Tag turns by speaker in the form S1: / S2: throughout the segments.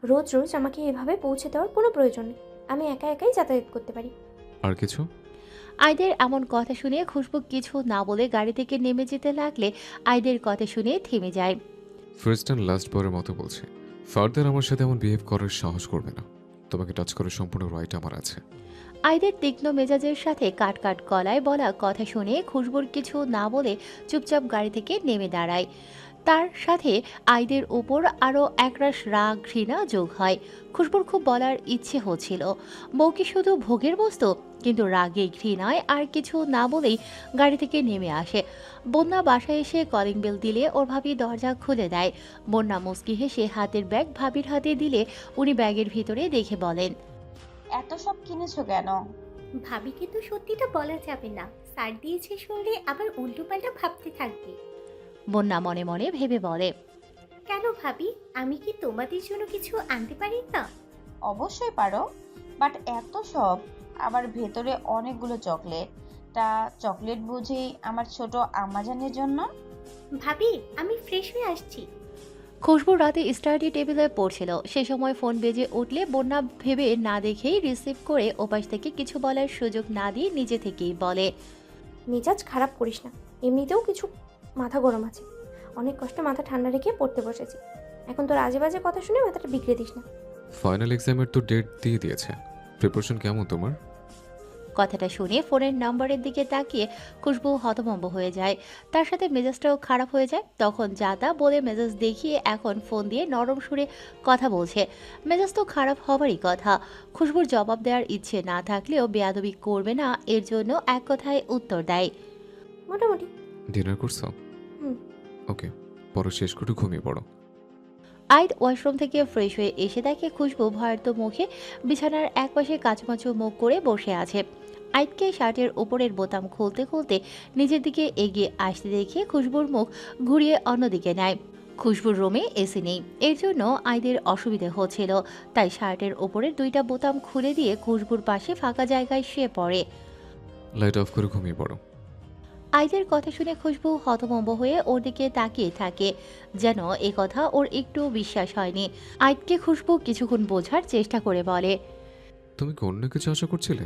S1: রোজ রোজ আমাকে এভাবে পৌঁছে দেওয়ার কোনো প্রয়োজন নেই, আমি একা একাই যাতায়াত করতে পারি।
S2: আর কিছু?
S3: আইদের এমন কথা শুনে খুশবু কিছু না বলে গাড়ি থেকে নেমে যেতে লাগলে আইদের কথা শুনে থেমে যায়।
S2: ফার্স্ট অ্যান্ড লাস্ট বারের মতো বলছি, ফার্দার আমার সাথে এমন বিহেভ করার সাহস করবে না। তোমাকে টাচ করার সম্পূর্ণ রাইট আমার আছে।
S3: আইদের তীক্ষ্ণ মেজাজের সাথে কাট কাট গলায় বলা কথা শুনে খুশবুর কিছু না বলে চুপচাপ গাড়ি থেকে নেমে দাঁড়ায়। তার সাথে আইদের উপর আরও একরাশ রাগ ঘৃণা যোগ হয়। খুশবুর খুব বলার ইচ্ছে হচ্ছিল, বউ কি শুধু ভোগের বস্তু? কিন্তু রাগে ঘৃণায় আর কিছু না বলেই গাড়ি থেকে নেমে আসে। বন্যা বাসায় এসে কলিং বেল দিলে ওর ভাবি দরজা খুলে দেয়। বন্যা মুচকি হেসে হাতের ব্যাগ ভাবির হাতে দিলে উনি ব্যাগের ভিতরে দেখে বলেন,
S4: এত সব কিনেছো কেন?
S5: ভাবিকে তো সত্যিটা বলা যাবে না, স্যার দিয়েছে শুনলে আবার উল্টোপাল্টা ভাবতে থাকবে।
S3: বন্যা মনে মনে ভেবে বলে,
S5: কেন ভাবি, আমি কি তোমাদের জন্য কিছু আনতে পারি না?
S4: অবশ্যই পারো, বাট এত সব, আবার ভেতরে অনেকগুলো চকলেট। তা চকলেট বুঝি আমার ছোট আম্মাজানের জন্য?
S5: ভাবি, আমি ফ্রেশ হয়ে আসছি।
S3: খুশবু রাতে স্টাডি টেবিলে পড়ছিল, সে সময় ফোন বেজে উঠলে বন্যা ভেবে না দেখেই রিসিভ করে ওপাশ থেকে কিছু বলার সুযোগ না দিয়ে নিজে থেকেই বলে,
S1: মেজাজ খারাপ করিস না, এমনিতেও কিছু মাথা গরম আছে, অনেক কষ্টে মাথা ঠান্ডা রেখে পড়তে বসেছি, এখন তোর আজে বাজে কথা শুনে মাথাটা বিগড়ে দিস না।
S2: ফাইনাল এক্সামের তো ডেট দিয়ে দিয়েছে, প্রিপারেশন কেমন তোমার?
S3: কথাটা শুনে ফোনের নাম্বারের দিকে তাকিয়ে খুশবু হতভম্ব হয়ে যায়। তার সাথে মেজাজটাও খারাপ হয়ে যায়। তখন যা তা বলে মেজাজ দেখিয়ে এখন ফোন দিয়ে নরম সুরে কথা বলছে। মেজাজ তো খারাপ হবারই কথা। খুশবুর জবাব দেওয়ার ইচ্ছে না থাকলেও বেয়াদবি করবে না, এর জন্য এক কথায় উত্তর দেয়,
S1: মোটামুটি।
S2: ডিনার করছো?
S1: হুম।
S2: ওকে, পরে শেষ করে ঘুমিয়ে পড়ো।
S3: আইড ওয়াশরুম থেকে ফ্রেশ হয়ে এসে দেখে খুশবু ভয়ার্ত মুখে বিছানার একপাশে কাচুমাচু মুখ করে বসে আছে। আইডকে শার্টের উপরের বোতাম খুলতে খুলতে নিজের দিকে এগিয়ে আসতে দেখে খুশবুর মুখ ঘুরিয়ে অন্যদিকে নেয়। খুশবুর রুমে এসি নেই, এর জন্য আইদের অসুবিধে হচ্ছিল, তাই শার্টের উপরের দুইটা বোতাম খুলে দিয়ে খুশবুর পাশে ফাঁকা জায়গায় শুয়ে পড়ে।
S2: লাইট অফ করে ঘুমিয়ে পড়ো।
S3: আইদের কথা শুনে খুশবু হতভম্ব হয়ে ওর দিকে তাকিয়ে থাকে, যেন এ কথা ওর একটু বিশ্বাস হয়নি। আইদকে খুশবু কিছুক্ষণ বোঝার চেষ্টা করে বলে,
S2: তুমি কি অন্য কিছু আশা করছিলে?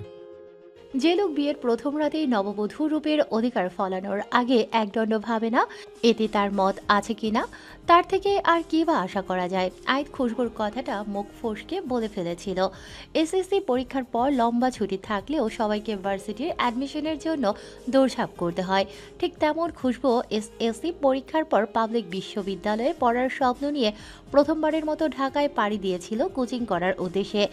S3: যে লোক বিয়ের প্রথম রাতেই নববধূ রূপের অধিকার ফলানোর আগে একদণ্ড ভাবে না এতে তার মত আছে কিনা, তার থেকে আর কি বা আশা করা যায়। আইদ খুশবুর কথাটা মুখ ফসকে বলে ফেলেছিল। এসএসসি পরীক্ষার পর লম্বা ছুটি থাকলেও সবাইকে ভার্সিটির অ্যাডমিশনের জন্য দৌড়ঝাঁপ করতে হয়। ঠিক তেমন খুশবু এসএসসি পরীক্ষার পর পাবলিক বিশ্ববিদ্যালয়ে পড়ার স্বপ্ন নিয়ে প্রথমবারের মতো ঢাকায় পাড়ি দিয়েছিল কোচিং করার উদ্দেশ্যে।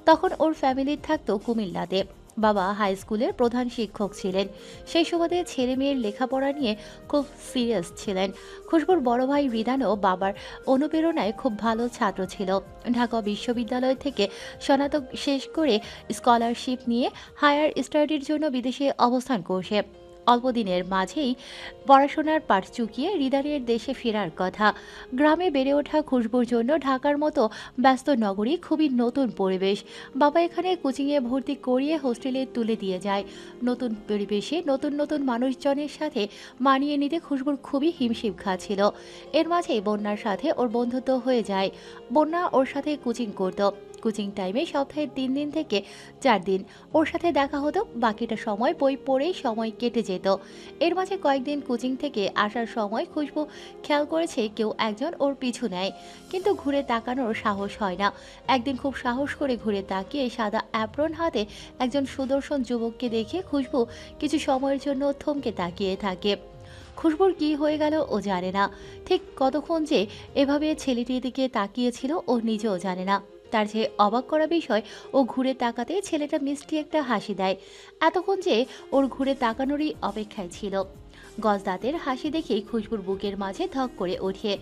S3: তখন ওর ফ্যামিলি থাকতো কুমিল্লাতে। বাবা হাই স্কুলের প্রধান শিক্ষক ছিলেন, সেই সুবাদে ছেলে মেয়ের লেখাপড়া নিয়ে খুব সিরিয়াস ছিলেন। খুশবুর বড় ভাই রিদানও বাবার অনুপ্রেরণায় খুব ভালো ছাত্র ছিল। ঢাকা বিশ্ববিদ্যালয় থেকে স্নাতক শেষ করে স্কলারশিপ নিয়ে হায়ার স্টাডির জন্য বিদেশে অবস্থান করছে। অল্প দিনের মাঝেই পড়াশোনার পাঠ চুকিয়ে রিদানের দেশে ফেরার কথা। গ্রামে বেড়ে ওঠা খুশবুর জন্য ঢাকার মতো ব্যস্ত নগরী খুবই নতুন পরিবেশ। বাবা এখানে কোচিংয়ে ভর্তি করিয়ে হোস্টেলে তুলে দিয়ে যায়। নতুন পরিবেশে নতুন নতুন মানুষজনের সাথে মানিয়ে নিতে খুশবুর খুবই হিমশিম খাচ্ছিল। এর মাঝেই বন্যার সাথে ওর বন্ধুত্ব হয়ে যায়। বন্যা ওর সাথে কোচিং করত। কোচিং টাইমে সপ্তাহে 3 দিন থেকে 4 দিন ওর সাথে দেখা হতো, বাকিটা সময় বই পড়েই সময় কেটে যেত। এর মাঝে কয়েকদিন কোচিং থেকে আসার সময় খুশবু খেয়াল করেছে কেউ একজন ওর পিছু নেয়, কিন্তু ঘুরে তাকানোর সাহস হয় না। একদিন খুব সাহস করে ঘুরে তাকিয়ে সাদা অ্যাপ্রন হাতে একজন সুদর্শন যুবককে দেখে খুশবু কিছু সময়ের জন্য থমকে তাকিয়ে থাকে। খুশবুর কি হয়ে গেল ও জানে না, ঠিক কতক্ষণ যে এভাবে ছেলেটির দিকে তাকিয়েছিল ও নিজেও জানে না। তার যে অবাক করা বিষয়, ও ঘুরে তাকাতে ছেলেটা মিষ্টি একটা হাসি দেয়। এতক্ষণ যে ওর ঘুরে তাকানোরই অপেক্ষায় ছিল। গজদাতের হাসি দেখেই খুশবুর বুকের মাঝে ধক করে ওঠে।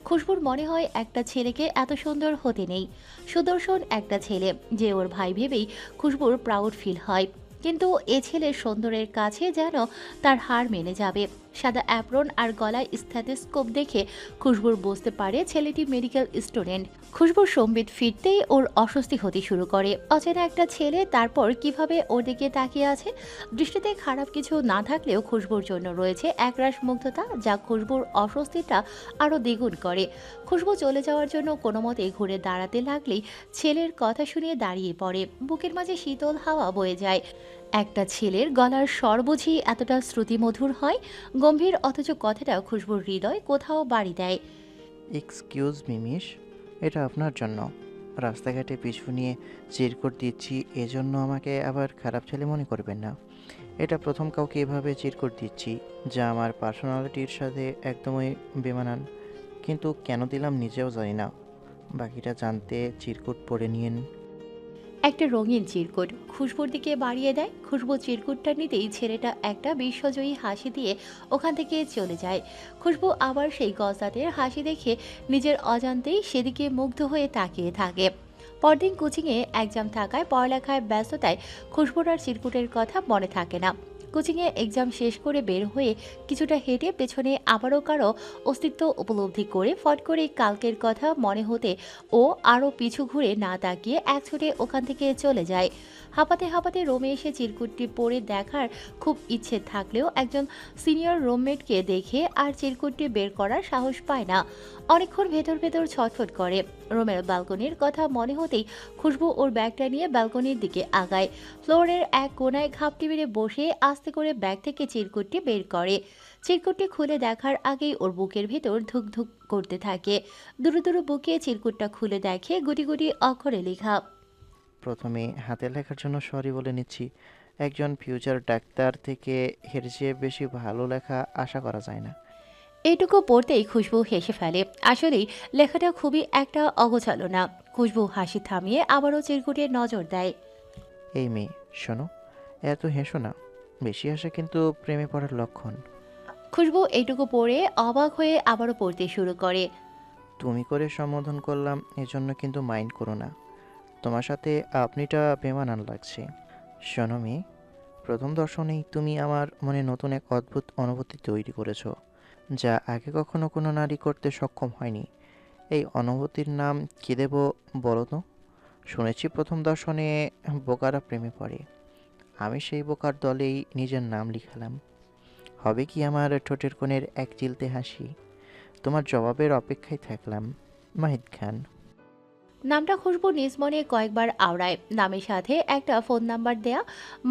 S3: খুশবুর মনে হয় একটা ছেলেকে এত সুন্দর হতে নেই, সুদর্শন একটা ছেলে যে ওর ভাই ভেবেই খুশবুর প্রাউড ফিল হয়। কিন্তু এ ছেলের সুন্দরের কাছে যেন তার হার মেনে যাবে। সাদা অ্যাপ্রন আর গলায় স্ট্যাথোস্কোপ দেখে খুশবুর বুঝতে পারে ছেলেটি মেডিকেল স্টুডেন্ট। খুশবুর সম্বিত ফিরতেই ওর অস্বস্তি হতে শুরু করে। অচেনা একটা ছেলে, তারপর কিভাবে ওর দিকে তাকিয়ে আছে। দৃষ্টিতে খারাপ কিছু না থাকলেও খুশবুর জন্য রয়েছে একরাশ মুগ্ধতা, যা খুশবুর অস্বস্তিটা আরও দ্বিগুণ করে। খুশবু চলে যাওয়ার জন্য কোনো মতে ঘুরে দাঁড়াতে লাগলেই ছেলের কথা শুনিয়ে দাঁড়িয়ে পড়ে। বুকের মাঝে শীতল হাওয়া বয়ে যায়। একটা ছেলের গলার স্বর বুঝি এতটা শ্রুতিমধুর হয়? গম্ভীর অথচ কথাটা খুশবুর হৃদয় কোথাও বাড়ি দেয়।
S6: এক্সকিউজ মি মিস, এটা আপনার জন্য। রাস্তাঘাটে পিছু নিয়ে চিরকুট দিচ্ছি, এজন্য আমাকে আবার খারাপ ছেলে মনে করবেন না। এটা প্রথম কাউকে এভাবে চিরকুট দিচ্ছি, যা আমার পার্সোনালিটির সাথে একদমই বেমানান। কিন্তু কেন দিলাম নিজেও জানি না। বাকিটা জানতে চিরকুট পড়ে নিন।
S3: একটা রঙিন চিরকুট খুশবুর দিকে বাড়িয়ে দেয়। খুশবু চিরকুটটা নিতেই ছেলেটা একটা বিশ্বজয়ী হাসি দিয়ে ওখান থেকে চলে যায়। খুশবু আবার সেই গজদাতের হাসি দেখে নিজের অজান্তেই সেদিকে মুগ্ধ হয়ে তাকিয়ে থাকে। পরদিন কোচিংয়ে এক্সাম থাকায় পড়ালেখায় ব্যস্ততায় খুশবুর আর চিরকুটের কথা মনে থাকে না। কোচিংয়ে এক্সাম শেষ করে বের হয়ে কিছুটা হেঁটে পেছনে আবারও কারো অস্তিত্ব উপলব্ধি করে ফট করে কালকের কথা মনে হতে ও আরও পিছু ঘুরে না তাকিয়ে এক ছুটে ওখান থেকে চলে যায়। হাঁপাতে হাঁপাতে রুমে এসে চিরকুটটি পড়ে দেখার খুব ইচ্ছে থাকলেও একজন সিনিয়র রুমমেটকে দেখে আর চিরকুটটি বের করার সাহস পায় না। অনেকক্ষণ ভেতর ভেতর ছটফট করে। রুমের ব্যালকনির কথা মনে হতেই খুশবু ওর ব্যাগটা নিয়ে ব্যালকনির দিকে আগায়। ফ্লোরের এক কোনায় ঘাপটি মেরে বসে আস্তে করে ব্যাগ থেকে চিরকুটটি বের করে। চিরকুটটি খুলে দেখার আগেই ওর বুকের ভেতর ধুক ধুক করতে থাকে। দুরু দুরু বুকে চিরকুটটা খুলে দেখে গুটি গুটি অক্ষরে লেখা।
S6: প্রথমে হাতে লেখার জন্য সরি বলে নিচ্ছি। একজন ফিউচার ডাক্তার থেকে এর চেয়ে বেশি ভালো লেখা আশা করা যায় না।
S3: এইটুকু পড়তেই খুশবু হেসে ফেলে। আসলেই লেখাটা খুবই একটা অগোছালো না। খুশবু হাসি থামিয়ে আবারও চিরকুটে নজর দেয়।
S6: এই মেয়ে, শোনো, এত হেসো না। বেশি হাসা কিন্তু প্রেমে পড়ার লক্ষণ।
S3: খুশবু এইটুকু পড়ে অবাক হয়ে আবারও পড়তে শুরু করে।
S6: তুমি করে সম্বোধন করলাম, এজন্য কিন্তু মাইন্ড করো না। তোমার সাথে আপনিটা বেমানান লাগছে। শোনো মেয়ে, প্রথম দর্শনেই তুমি আমার মনে নতুন এক অদ্ভুত অনুভূতি তৈরি করেছো, যা আগে কখনো কোনো নারী করতে সক্ষম হয়নি। এই অনুভূতির নাম কী দেব বলো তো? শুনেছি প্রথম দর্শনে বোকারা প্রেমে পড়ে। আমি সেই বোকার দলেই নিজের নাম লিখালাম। হবে কি আমার ঠোঁটের কোণের এক চিলতে হাসি? তোমার জবাবের অপেক্ষায় থাকলাম। মাহিদ খান।
S3: নামটা খুশবু নিজ মনে কয়েকবার আওড়ায়। নামের সাথে একটা ফোন নাম্বার দেয়া।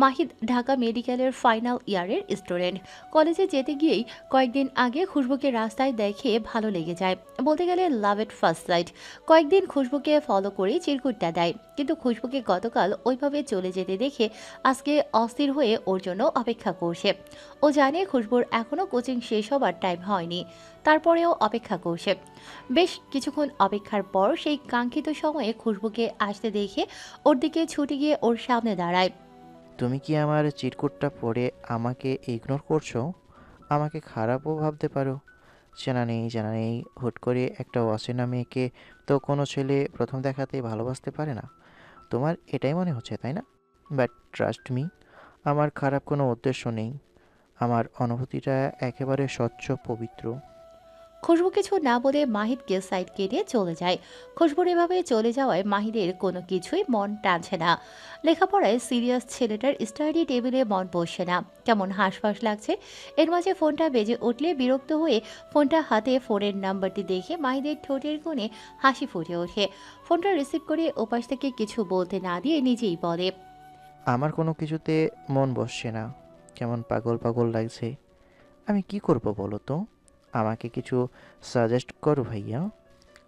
S3: মাহিদ ঢাকা মেডিকেলের ফাইনাল ইয়ারের স্টুডেন্ট। কলেজে যেতে গিয়েই কয়েকদিন আগে খুশবুকে রাস্তায় দেখে ভালো লেগে যায়। বলতে গেলে লাভ এট ফার্স্ট সাইট। কয়েকদিন খুশবুকে ফলো করে চিরকুটটা দেয়, কিন্তু খুশবুকে গতকাল ওইভাবে চলে যেতে দেখে আজকে অস্থির হয়ে ওর জন্য অপেক্ষা করছে। ও জানে খুশবুর এখনও কোচিং শেষ হবার টাইম হয়নি, তারপরেও অপেক্ষা করছে। বেশ কিছুক্ষণ অপেক্ষার পর সেই কাঙ্ক্ষিত সময়ে খুশবুকে আসতে দেখে ওর দিকে ছুটে গিয়ে ওর সামনে দাঁড়ায়।
S6: তুমি কি আমার চিরকুটটা পড়ে আমাকে ইগনোর করছো? আমাকে খারাপও ভাবতে পারো। জানা নেই হুট করে একটা অচেনা মেয়েকে তো কোনো ছেলে প্রথম দেখাতেই ভালোবাসতে পারে না। তোমার এটাই মনে হচ্ছে, তাই না? বাট ট্রাস্ট মি, আমার খারাপ কোনো উদ্দেশ্য নেই। আমার অনুভূতিটা একেবারে স্বচ্ছ, পবিত্র।
S3: খুশবু কিছু না বলে মাহিদকে সাইড কেটে চলে যায়। খুশবুর এভাবে চলে যাওয়ায় মাহিদের কোনো কিছুই মন টানছে না। লেখাপড়ায় সিরিয়াস ছেলেটার স্টাডি টেবিলে মন বসছে না, কেমন হাঁসফাঁস লাগছে। এর মাঝে ফোনটা বেজে উঠলে বিরক্ত হয়ে ফোনটা হাতে ফোনের নাম্বারটি দেখে মাহিদের ঠোঁটের কোণে হাসি ফুটে ওঠে। ফোনটা রিসিভ করে ওপাশ থেকে কিছু বলতে না দিয়ে নিজেই বলে,
S6: আমার কোনো কিছুতে মন বসছে না, কেমন পাগল পাগল লাগছে। আমি কি করব বলো তো? আমাকে কিছু সাজেস্ট করো ভাইয়া।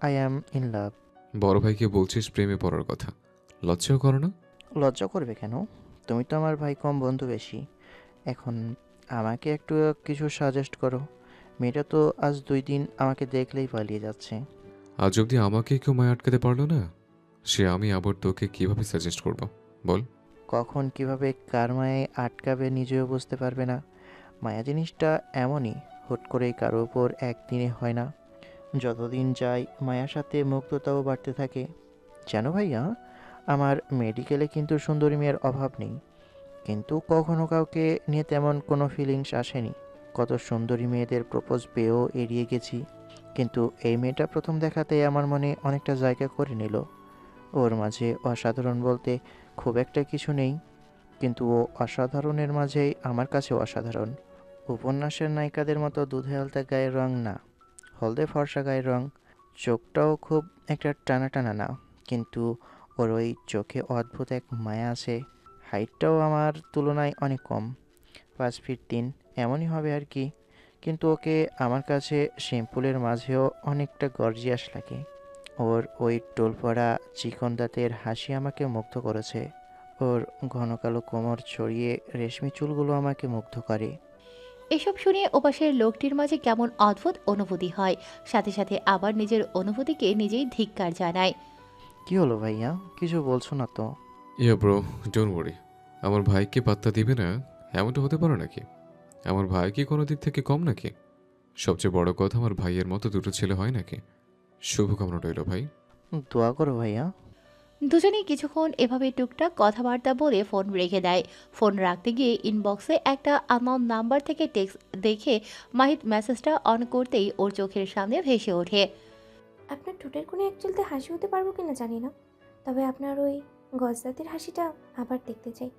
S6: I am in love.
S2: বড় ভাইকে বলছিস প্রেমে পড়ার কথা, লজ্জাও করো না?
S6: লজ্জা করবে কেন? তুমি তো আমার ভাই কম, বন্ধু বেশি। এখন আমাকে একটু কিছু সাজেস্ট করো। মেয়েটা তো আজ 2 দিন আমাকে দেখলেই পালিয়ে যাচ্ছে।
S2: আজ অব্দি আমাকে কেউ মায় আটকাতে পারলো না, সে আমি আবার তোকে কিভাবে সাজেস্ট করব বল?
S6: কখন কিভাবে কার মায়ে আটকাবে নিজেও বুঝতে পারবে না। মায়া জিনিসটা এমনই, হুট করেই কারো ওপর একদিনে হয় না। যতদিন যায় মায়ার সাথে মুগ্ধতাও বাড়তে থাকে। জানো ভাইয়া, আমার মেডিকেলে কিন্তু সুন্দরী মেয়ের অভাব নেই, কিন্তু কখনো কাউকে নিয়ে তেমন কোনো ফিলিংস আসেনি। কত সুন্দরী মেয়েদের প্রপোজ পেয়েও এড়িয়ে গেছি, কিন্তু এই মেয়েটা প্রথম দেখাতেই আমার মনে অনেকটা জায়গা করে নিল। ওর মাঝে অসাধারণ বলতে খুব একটা কিছু নেই, কিন্তু ও অসাধারণের মাঝেই আমার কাছে অসাধারণ। উপন্যাসের নায়িকাদের মতো দুধে আলতা গায়ের রং না, হলদে ফর্সা গায়ের রং। চোখটাও খুব একটা টানা টানা না, কিন্তু ওর ওই চোখে অদ্ভুত এক মায়া আছে। হাইটটাও আমার তুলনায় অনেক কম, 5 ফিট 3 এমনই হবে আর কি, কিন্তু ওকে আমার কাছে সিম্পলের মাঝেও অনেকটা গর্জিয়াস লাগে। ওর ওই টোল পড়া চিকন দাঁতের হাসি আমাকে মুগ্ধ করেছে। ওর ঘন কালো কোমর ছড়িয়ে রেশমি চুলগুলো আমাকে মুগ্ধ করে।
S3: এসব শুনে ওপাশের লোকটির মাঝে কেমন অদ্ভুত অনুভূতি হয়, সাথে সাথে আবার নিজের অনুভূতিকে নিজেই ধিক্কার জানায়।
S6: কি হলো ভাইয়া, কিছু বলছো না তো?
S2: Yeah bro, don't worry. আমার ভাইকে পাত্তা দিবে না এমনটা হতে পারে নাকি? আমার ভাই কি কোনো দিক থেকে কম নাকি? সবচেয়ে বড় কথা, আমার ভাইয়ের মতো দুটো ছেলে হয় নাকি? শুভকামনা রইল ভাই।
S6: দোয়া করো ভাইয়া।
S3: দুজনেই কিছুক্ষণ এভাবে টুকটাক কথাবার্তা বলে ফোন রেখে দেয়। ফোন রাখতে গিয়ে ইনবক্সে একটা আননোন নাম্বার থেকে টেক্সট দেখে মাহিদ মেসেজটা অন করতেই ওর চোখের সামনে ভেসে ওঠে।
S1: আপনার ঠোঁটের কোনো এক চুলতে হাসি হতে পারবো কিনা জানি না, তবে আপনার ওই গজদাতের হাসিটা আবার দেখতে চাই।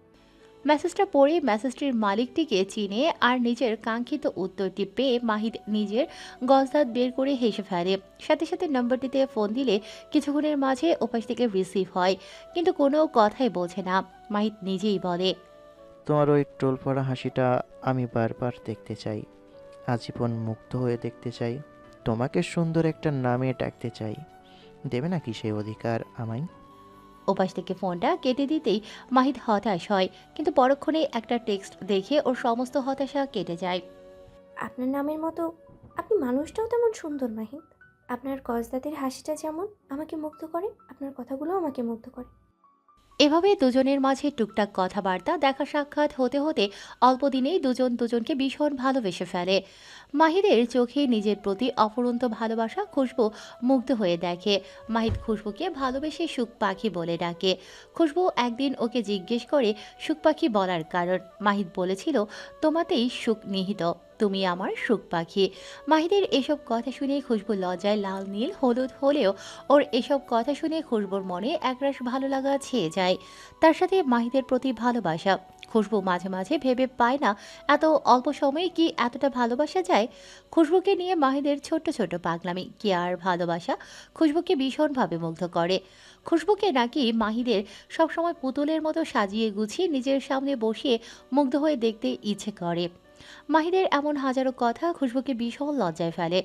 S3: মেসেজটা পড়ে মেসেজটির মালিকটিকে চিনে আর নিজের কাঙ্ক্ষিত উত্তরটি পেয়ে মাহিদ নিজের গজদাত বের করে হেসে ফেলে। সাথে সাথে নম্বরটিতে ফোন দিলে কিছুক্ষণের মাঝে ওপাশ থেকে রিসিভ হয়, কিন্তু কোনো কথাই বোঝে না। মাহিদ নিজেই বলে,
S6: তোমার ওই টোল পড়া হাসিটা আমি বারবার দেখতে চাই, আজীবন মুগ্ধ হয়ে দেখতে চাই, তোমাকে সুন্দর একটা নামে ডাকতে চাই। দেবে নাকি সেই অধিকার আমায়?
S3: ওপাশ থেকে ফোনটা কেটে দিতেই মাহিদ হতাশ হয়, কিন্তু পরক্ষণে একটা টেক্সট দেখে ওর সমস্ত হতাশা কেটে যায়।
S1: আপনার নামের মতো আপনি মানুষটাও তেমন সুন্দর মাহিন। আপনার গজদাতের হাসিটা যেমন আমাকে মুগ্ধ করে, আপনার কথাগুলো আমাকে মুগ্ধ করে।
S3: এভাবে দুজনের মাঝে টুকটাক কথাবার্তা দেখা সাক্ষাৎ হতে হতে অল্প দিনেই দুজন দুজনকে ভীষণ ভালোবেসে ফেলে। মাহিদের চোখে নিজের প্রতি অফুরন্ত ভালোবাসা খুশবু মুগ্ধ হয়ে দেখে। মাহিদ খুশবুকে ভালোবেসে সুখ পাখি বলে ডাকে। খুশবু একদিন ওকে জিজ্ঞেস করে সুখ পাখি বলার কারণ। মাহিদ বলেছিল, তোমাতেই সুখ নিহিত, তুমি আমার সুখ পাখি। মাহিদের এসব কথা শুনে খুশবু লজ্জায় লাল নীল হলুদ হলেও ওর এসব কথা শুনে খুশবুর মনে একরাশ ভালো লাগা ছেয়ে যায়। তার সাথে মাহিদের প্রতি ভালোবাসা। খুশবু মাঝে মাঝে ভেবে পায় না এত অল্প সময়ে কি এতটা ভালোবাসা যায়। খুশবুকে নিয়ে মাহিদের ছোট্ট ছোট্ট পাগলামি কি আর ভালোবাসা খুশবুকে ভীষণভাবে মুগ্ধ করে। খুশবুকে নাকি মাহিদের সবসময় পুতুলের মতো সাজিয়ে গুছিয়ে নিজের সামনে বসিয়ে মুগ্ধ হয়ে দেখতে ইচ্ছে করে। মাহিদের এমন হাজারো কথা খুশবুকে ভীষণ লজ্জায় ফেলে।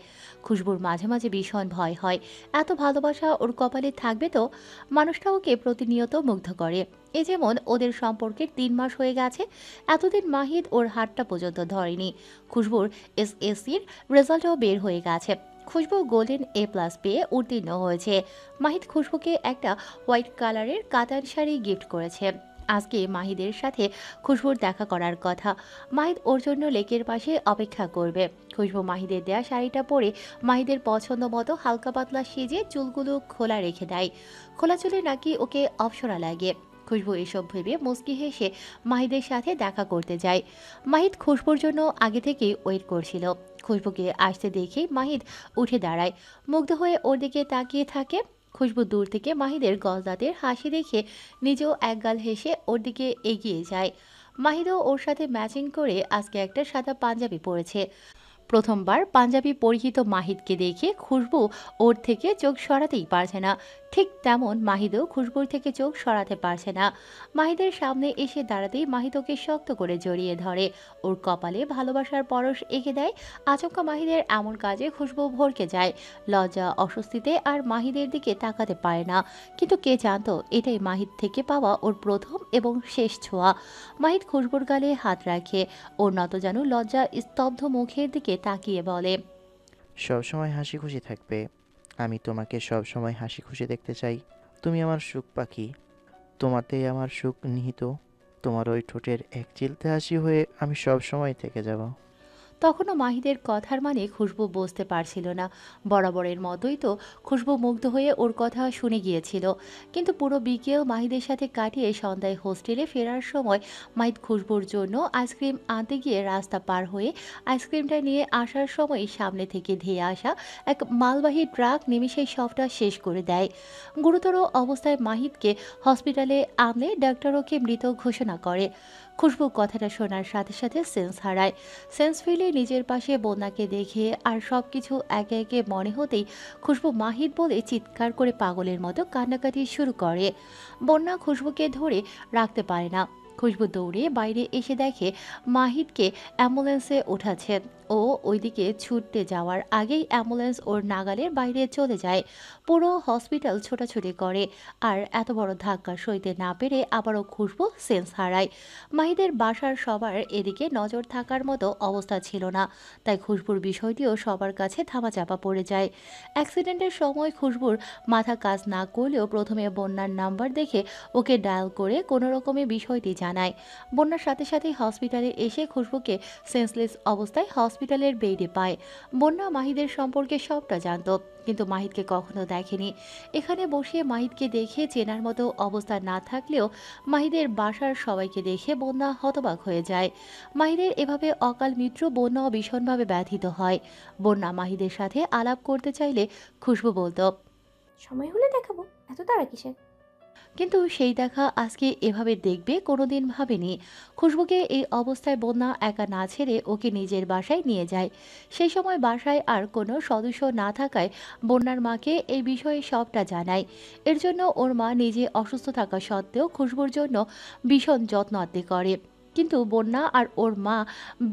S3: খুশবুর মাঝে মাঝে ভীষণ ভয় হয়, এত ভালোবাসা ওর কপালে থাকবে তো? মানুষটা ওকে প্রতিনিয়ত মুগ্ধ করে। এ যেমন ওদের সম্পর্কের 3 মাস হয়ে গেছে, এতদিন মাহিদ ওর হাতটা পর্যন্ত ধরেনি। খুশবুর এসএসসির রেজাল্টও বের হয়ে গেছে। খুশবু গোল্ডেন A+ পেয়ে উত্তীর্ণ হয়েছে। মাহিদ খুশবুকে একটা হোয়াইট কালারের কাতান শাড়ি গিফট করেছে। আজকে মাহিদের সাথে খুশবুর দেখা করার কথা। মাহিদ ওর জন্য লেকের পাশে অপেক্ষা করবে। খুশবু মাহিদের দেয়া শাড়িটা পরে মাহিদের পছন্দ মতো হালকা পাতলা সেজে চুলগুলো খোলা রেখে দেয়। খোলা চুলে নাকি ওকে অপসরা লাগে। খুশবু এসব ভেবে মুচকি হেসে মাহিদের সাথে দেখা করতে যায়। মাহিদ খুশবুর জন্য আগে থেকেই ওয়েট করছিল। খুশবুকে আসতে দেখেই মাহিদ উঠে দাঁড়ায়, মুগ্ধ হয়ে ওর দিকে তাকিয়ে থাকে। খুশবু দূর থেকে মাহিদের গলদাতের হাসি দেখে নিজেও একগাল হেসে ওর দিকে এগিয়ে যায়। মাহিদও ওর সাথে ম্যাচিং করে আজকে একটা সাদা পাঞ্জাবি পরেছে। প্রথমবার পাঞ্জাবি পরিহিত মাহিদকে দেখে খুশবু ওর থেকে চোখ সরাতেই পারছে না। ঠিক তেমন মাহিদও খুশবুর থেকে চোখ সরাতে পারছে না। মাহিদের সামনে এসে দাঁড়াতেই মাহিদ ওকে শক্ত করে জড়িয়ে ধরে, ওর কপালে ভালোবাসার পরশ এঁকে দেয়। আচমকা মাহিদের এমন কাজে খুশবু ভড়কে যায়। লজ্জা অস্বস্তিতে আর মাহিদের দিকে তাকাতে পারে না, কিন্তু কে জানতো এটাই মাহিদ থেকে পাওয়া ওর প্রথম এবং শেষ ছোঁয়া। মাহিদ খুশবুর গালে হাত রাখে, ওর নতজানু লজ্জা স্তব্ধ মুখের দিকে তাকিয়ে বলে,
S6: সবসময় হাসি খুশি থাকবে, আমি তোমাকে সবসময় হাসি খুশি দেখতে চাই। তুমি আমার সুখ পাখি, তোমাতেই আমার সুখ নিহিত, তোমার ওই ঠোঁটের এক চিলতে হাসি হয়ে আমি সব সময় থেকে যাব।
S3: তখনও মাহিদের কথার মানে খুশবু বুঝতে পারছিল না। বরাবরের মতোই তো খুশবু মুগ্ধ হয়ে ওর কথা শুনে গিয়েছিল। কিন্তু পুরো বিকেল মাহিদের সাথে কাটিয়ে সন্ধ্যায় হোস্টেলে ফেরার সময় মাহিদ খুশবুর জন্য আইসক্রিম আনতে গিয়ে রাস্তা পার হয়ে আইসক্রিমটা নিয়ে আসার সময় সামনে থেকে ধেয়ে আসা এক মালবাহী ট্রাক নিমেষেই সবটা শেষ করে দেয়। গুরুতর অবস্থায় মাহিদকে হসপিটালে আনলে ডাক্তার ওকে মৃত ঘোষণা করে। খুশবু কথাটা শোনার সাথে সাথে সেন্স হারায়। সেন্স ফিরে নিজের পাশে বন্যাকে দেখে আর সবকিছু একে একে মনে হতেই খুশবু মাহিদ বলে চিৎকার করে পাগলের মতো কান্নাকাটি শুরু করে। বন্যা খুশবুকে ধরে রাখতে পারে না। খুশবু দৌড়ে বাইরে এসে দেখে মাহিদকে অ্যাম্বুলেন্সে ওঠাচ্ছে। ও ওইদিকে ছুটতে যাওয়ার আগেই অ্যাম্বুলেন্স ওর নাগালের বাইরে চলে যায়। পুরো হসপিটাল ছোটাছুটি করে। আর এত বড় ধাক্কা সইতে না পেরে আবারও খুশবু সেন্স হারায়। মাহিদের বাসার সবার এদিকে নজর থাকার মতো অবস্থা ছিল না, তাই খুশবুর বিষয়টিও সবার কাছে ধামাচাপা পড়ে যায়। অ্যাক্সিডেন্টের সময় খুশবুর মাথা কাজ না করলেও প্রথমে বন্যার নাম্বার দেখে ওকে ডায়াল করে কোনো রকমে বিষয়টি জানায়। বন্যার সাথে সাথেই হসপিটালে এসে খুশবুকে সেন্সলেস অবস্থায় হসপিটালের বেডে পায়। বন্যা মাহিদের সম্পর্কে সবটা জানত, কিন্তু মাহিদকে কখনো দেখেনি। এখানে বসে মাহিদকে দেখে চেনার মতো অবস্থা না থাকলেও মাহিদের বাসার সবাইকে দেখে বন্যা হতবাক হয়ে যায়। মাহিদের এভাবে অকাল মৃত্যু বন্যাও ভীষণভাবে ব্যথিত হয়। বন্যা মাহিদের সাথে আলাপ করতে চাইলে খুশবু বলতো,
S1: সময় হলে দেখাবো, এত তাড়া কিসের?
S3: কিন্তু সেই দেখা আজকে এভাবে দেখবে কোনোদিন ভাবেনি। খুশবুকে এই অবস্থায় বন্যা একা না ছেড়ে ওকে নিজের বাসায় নিয়ে যায়। সেই সময় বাসায় আর কোনো সদস্য না থাকায় বন্যার মাকে এই বিষয়ে সবটা জানায়। এর জন্য ওর মা নিজে অসুস্থ থাকা সত্ত্বেও খুশবুর জন্য ভীষণ যত্ন আত্তি করে। কিন্তু বন্যা আর ওর মা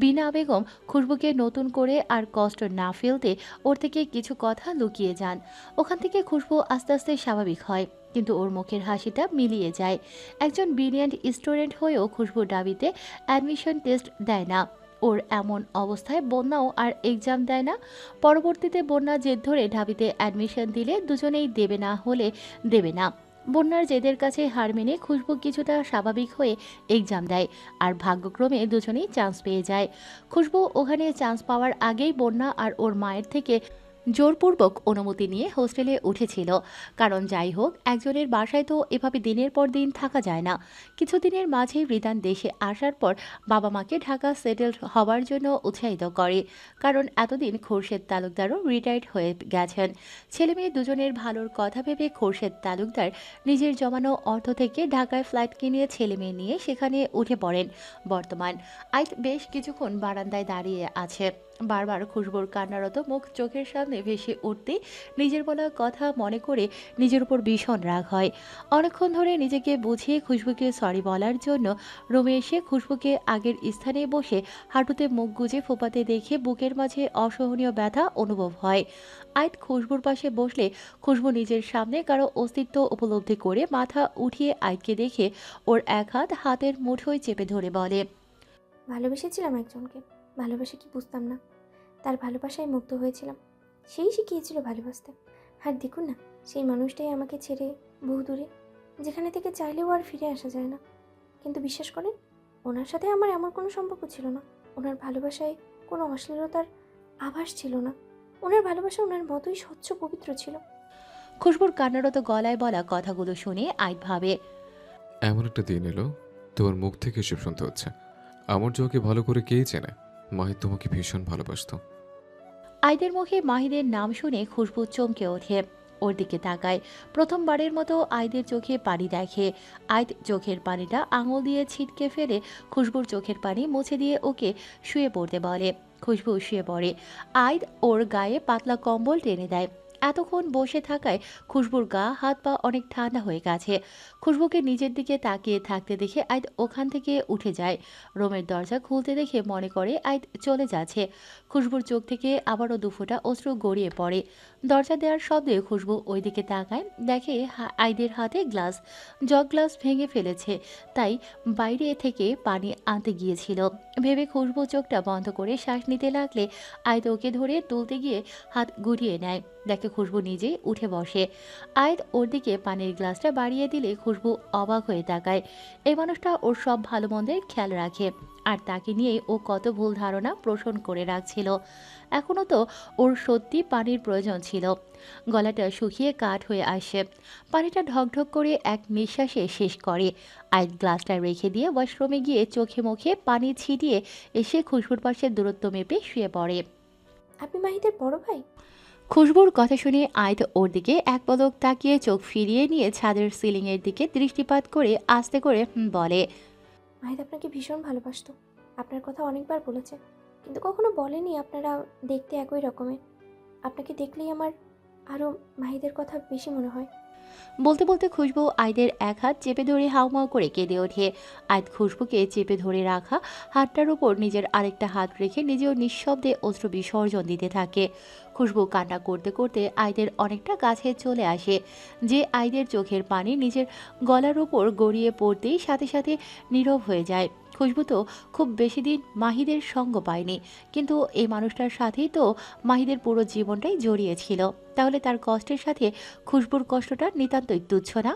S3: বিনা বেগম খুশবুকে নতুন করে আর কষ্ট না ফেলতে ওর থেকে কিছু কথা লুকিয়ে যান। ওখান থেকে খুশবু আস্তে আস্তে স্বাভাবিক হয়, কিন্তু ওর মুখের হাসিটা মিলিয়ে যায়। একজন ব্রিলিয়ান্ট স্টুডেন্ট হয়েও খুশবুর দাবিতে অ্যাডমিশন টেস্ট দেয় না। ওর এমন অবস্থায় বন্যাও আর এক্সাম দেয় না। পরবর্তীতে বন্যা জেদ ধরে ঢাবিতে অ্যাডমিশন দিলে দুজনেই দেবে না হলে দেবে না। বন্যার জেদের কাছে হার মেনে খুশবু কিছুটা স্বাভাবিক হয়ে এক্সাম দেয়, আর ভাগ্যক্রমে দুজনেই চান্স পেয়ে যায়। খুশবু ওখানে চান্স পাওয়ার আগেই বন্যা আর ওর মায়ের থেকে জোরপূর্বক অনুমতি নিয়ে হোস্টেলে উঠেছিল। কারণ যাই হোক, একজনের বাসায় তো এভাবে দিনের পর দিন থাকা যায় না। কিছুদিনের মাঝেই রিদান দেশে আসার পর বাবা মাকে ঢাকা সেটেল হওয়ার জন্য উৎসাহিত করে। কারণ এতদিন খোরশেদ তালুকদারও রিটায়ার্ড হয়ে গেছেন। ছেলে মেয়ে দুজনের ভালোর কথা ভেবে খোরশেদ তালুকদার নিজের জমানো অর্থ থেকে ঢাকায় ফ্ল্যাট কিনে ছেলে মেয়ে নিয়ে সেখানে উঠে পড়েন। বর্তমান আইত বেশ কিছুক্ষণ বারান্দায় দাঁড়িয়ে আছে। বারবার খুশবুর কান্নারত মুখ চোখের সামনে ভেসে উঠতে নিজের বলা কথা মনে করে নিজের উপর ভীষণ রাগ হয়। অনেকক্ষণ ধরে নিজেকে বুঝিয়ে খুশবুকে সরি বলার জন্য রুমে এসে খুশবুকে আগের স্থানে বসে হাঁটুতে মুখ গুজে ফোপাতে দেখে বুকের মাঝে অসহনীয় ব্যথা অনুভব হয়। আইত খুশবুর পাশে বসলে খুশবু নিজের সামনে কারো অস্তিত্ব উপলব্ধি করে মাথা উঠিয়ে আইতকে দেখে ওর এক হাত হাতের মুঠোয় চেপে ধরে বলে,
S1: ভালোবেসেছিলাম একজনকে, ভালোবাসা কি বুঝতাম না। তার ভালোবাসায় মুগ্ধ হয়েছিলাম, সেই শিখিয়েছিল ভালোবাসতে। আর দেখুন না, সেই মানুষটাই আমাকে ছেড়ে বহু দূরে, যেখানে থেকে চাইলেও আর ফিরে আসা যায় না। কিন্তু বিশ্বাস করেন, ওনার সাথে আমার এমন কোনো সম্পর্ক ছিল না। ওনার ভালোবাসায় কোনো অশ্লীলতার আভাস ছিল না। ওনার ভালোবাসা ওনার মতোই স্বচ্ছ পবিত্র ছিল।
S3: খুশবুর কান্নারত গলায় বলা কথাগুলো শুনে আইত ভাবে,
S2: এমন একটা দিন এলো, তোমার মুখ থেকে এসব শুনতে হচ্ছে। আমার জোকে ভালো করে কেই চেনে, মাহিদ তোমাকে ভীষণ ভালোবাসতো।
S3: আইদের মুখে মাহিদের নাম শুনে খুশবু চমকে ওঠে। ওর দিকে তাকায়। প্রথমবারের মতো আইদের চোখে পানি দেখে। আইদ চোখের পানিটা আঙুল দিয়ে ছিটকে ফেলে খুশবুর চোখের পানি মুছে দিয়ে ওকে শুয়ে পড়তে বলে। খুশবু শুয়ে পড়ে। আইদ ওর গায়ে পাতলা কম্বল টেনে দেয়। এতক্ষণ বসে থাকায় খুশবুর গা হাত পা অনেক ঠান্ডা হয়ে গেছে। খুশবুকে নিজের দিকে তাকিয়ে থাকতে দেখে আইদ ওখান থেকে উঠে যায়। রুমের দরজা খুলতে দেখে মনে করে আইদ চলে যাচ্ছে। খুশবুর চোখ থেকে আবারও দুফোঁটা অশ্রু গড়িয়ে পড়ে। দরজা দেওয়ার শব্দে খুশবু ওইদিকে তাকায়, দেখে আইদের হাতে গ্লাস। জগ গ্লাস ভেঙে ফেলেছে, তাই বাইরে থেকে পানি আনতে গিয়েছিল ভেবে খুশবু চোখটা বন্ধ করে শ্বাস নিতে লাগলে আইদ ওকে ধরে তুলতে গিয়ে হাত গুটিয়ে নেয়। দেখে খুশবু নিজেই উঠে বসে। আইদ ওর দিকে পানির গ্লাসটা বাড়িয়ে দিলে খুশবু অবাক হয়ে তাকায়। এই মানুষটা ওর সব ভালো মন্দের খেয়াল রাখে। আর তাকে নিয়েই ও কত ভুল ধারণা পোষণ করে রাখছিল। এখনও তো ওর সত্যি পানির প্রয়োজন ছিল। গলাটা শুকিয়ে কাঠ হয়ে আসে। পানিটা ঢকঢক করে এক নিঃশ্বাসে শেষ করে। আইড গ্লাসটা রেখে দিয়ে ওয়াশরুমে গিয়ে চোখে মুখে পানি ছিটিয়ে এসে খুশবুর পাশে দূরত্ব মেপে শুয়ে পড়ে।
S1: আপনি মাহিদের বড় ভাই?
S3: খুশবুর কথা শুনে আইদ ওর দিকে এক পলক তাকিয়ে চোখ ফিরিয়ে নিয়ে ছাদের সিলিংয়ের দিকে দৃষ্টিপাত করে আস্তে করে বলে,
S1: মাহিদ আপনাকে ভীষণ ভালোবাসতো। আপনার কথা অনেকবার বলেছে, কিন্তু কখনো বলেনি আপনারা দেখতে একই রকমের। আপনাকে দেখলেই আমার আরও মাহিদের কথা বেশি মনে হয়।
S3: বলতে বলতে খুশবু আইদের এক হাত চেপে ধরে হাউমাউ করে কেঁদে ওঠে। আইদ খুশবুকে চেপে ধরে রাখা হাতটার উপর নিজের আরেকটা হাত রেখে নিজেও নিঃশব্দে অশ্রু বিসর্জন দিতে থাকে। খুশবু কান্না করতে করতে আইদের অনেকটা কাছে চলে আসে, যে আইদের চোখের পানি নিজের গলার উপর গড়িয়ে পড়তেই সাথে সাথে নীরব হয়ে যায়। খুশবু তো খুব বেশি দিন মাহিদের সঙ্গ পায়নি, কিন্তু এই মানুষটার সাথেই তো মাহিদের পুরো জীবনটাই জড়িয়ে ছিল। তাহলে তার কষ্টের সাথে খুশবুর কষ্টটা নিতান্তই তুচ্ছ না?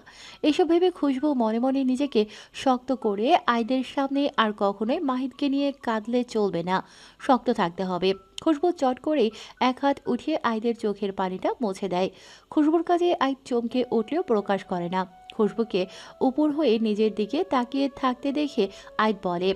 S3: এসব ভেবে খুশবু মনে মনে নিজেকে শক্ত করে আইদের সামনে আর কখনোই মাহিদকে নিয়ে কাঁদলে চলবে না, শক্ত থাকতে হবে। খুশবু চট করেই এক হাত উঠিয়ে আইদের চোখের পানিটা মুছে দেয়। খুশবুর কাজে আইদ চমকে উঠলেও প্রকাশ করে না। খুশবুকে উপর হয়ে নিজের দিকে তাকিয়ে থাকতে দেখে আইদ বলে,